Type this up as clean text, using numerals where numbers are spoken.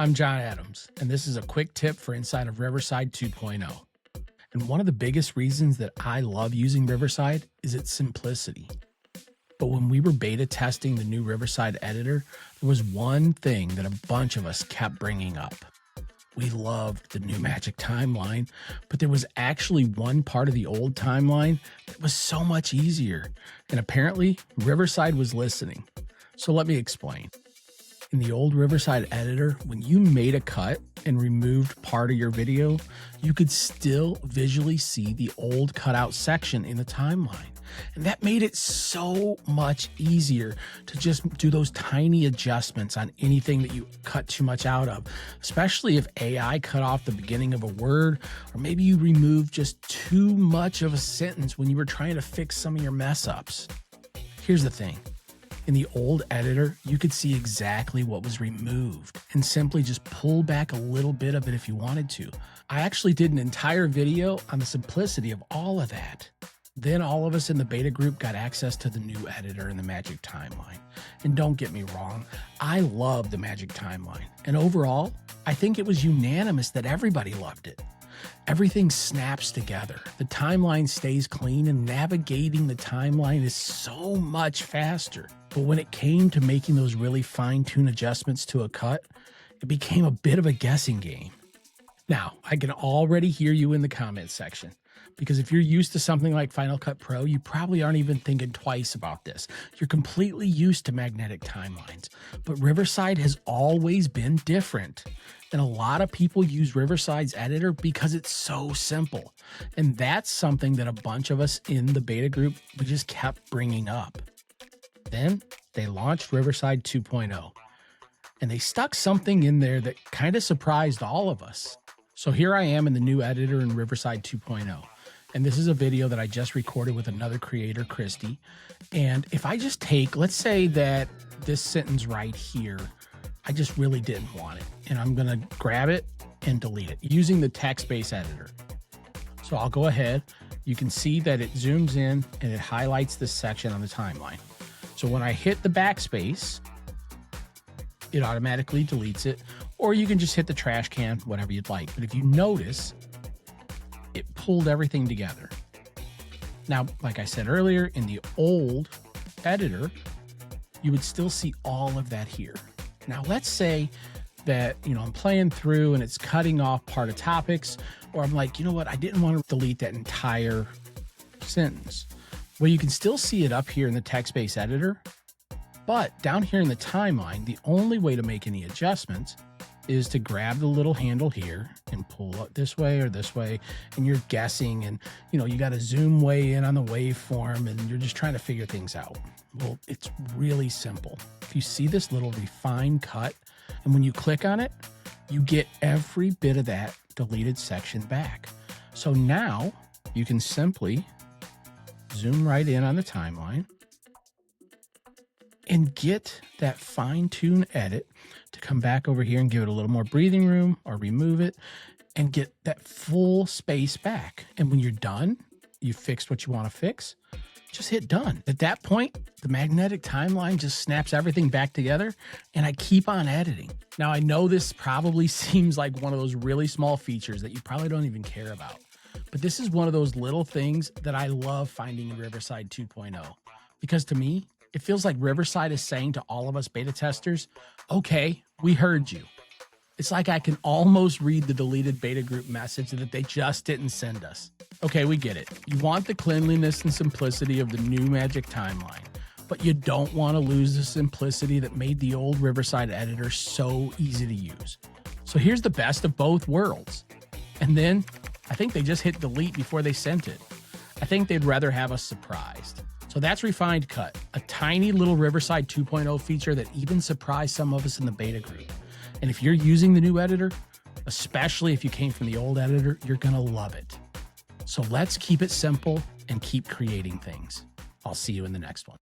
I'm John Adams, and this is a quick tip for inside of Riverside 2.0. And one of the biggest reasons that I love using Riverside is its simplicity. But when we were beta testing the new Riverside editor, there was one thing that a bunch of us kept bringing up. We loved the new Magic Timeline, but there was actually one part of the old timeline that was so much easier. And apparently, Riverside was listening. So let me explain. In the old Riverside editor, when you made a cut and removed part of your video, you could still visually see the old cutout section in the timeline. And that made it so much easier to just do those tiny adjustments on anything that you cut too much out of, especially if AI cut off the beginning of a word, or maybe you removed just too much of a sentence when you were trying to fix some of your mess ups. Here's the thing. In the old editor, you could see exactly what was removed and simply just pull back a little bit of it if you wanted to. I actually did an entire video on the simplicity of all of that. Then all of us in the beta group got access to the new editor in the Magic Timeline. And don't get me wrong, I love the Magic Timeline. And overall, I think it was unanimous that everybody loved it. Everything snaps together. The timeline stays clean and navigating the timeline is so much faster. But when it came to making those really fine-tuned adjustments to a cut, it became a bit of a guessing game. Now, I can already hear you in the comments section, because if you're used to something like Final Cut Pro, you probably aren't even thinking twice about this. You're completely used to magnetic timelines, but Riverside has always been different. And a lot of people use Riverside's editor because it's so simple. And that's something that a bunch of us in the beta group, we just kept bringing up. Then they launched Riverside 2.0, and they stuck something in there that kind of surprised all of us. So here I am in the new editor in Riverside 2.0. And this is a video that I just recorded with another creator, Christy. And if I just take, let's say that this sentence right here, I just really didn't want it. And I'm going to grab it and delete it using the text-based editor. So I'll go ahead. You can see that it zooms in and it highlights this section on the timeline. So when I hit the backspace, it automatically deletes it, or you can just hit the trash can, whatever you'd like. But if you notice, it pulled everything together. Now, like I said earlier, in the old editor, you would still see all of that here. Now, let's say that, I'm playing through and it's cutting off part of topics, or I'm like, you know what, I didn't want to delete that entire sentence. Well, you can still see it up here in the text-based editor, but down here in the timeline, the only way to make any adjustments is to grab the little handle here and pull it this way or this way, and you're guessing, and you got to zoom way in on the waveform, and you're just trying to figure things out. Well, it's really simple. If you see this little refine cut, and when you click on it, you get every bit of that deleted section back. So now you can simply zoom right in on the timeline and get that fine-tune edit to come back over here and give it a little more breathing room, or remove it and get that full space back. And when you're done, you fixed what you want to fix, just hit done. At that point, the magnetic timeline just snaps everything back together, and I keep on editing. Now, I know this probably seems like one of those really small features that you probably don't even care about, but this is one of those little things that I love finding in Riverside 2.0, because to me, it feels like Riverside is saying to all of us beta testers, okay, we heard you. It's like I can almost read the deleted beta group message that they just didn't send us. Okay, we get it. You want the cleanliness and simplicity of the new Magic Timeline, but you don't want to lose the simplicity that made the old Riverside editor so easy to use. So here's the best of both worlds. And then I think they just hit delete before they sent it. I think they'd rather have us surprised. So that's Refined Cut, a tiny little Riverside 2.0 feature that even surprised some of us in the beta group. And if you're using the new editor, especially if you came from the old editor, you're going to love it. So let's keep it simple and keep creating things. I'll see you in the next one.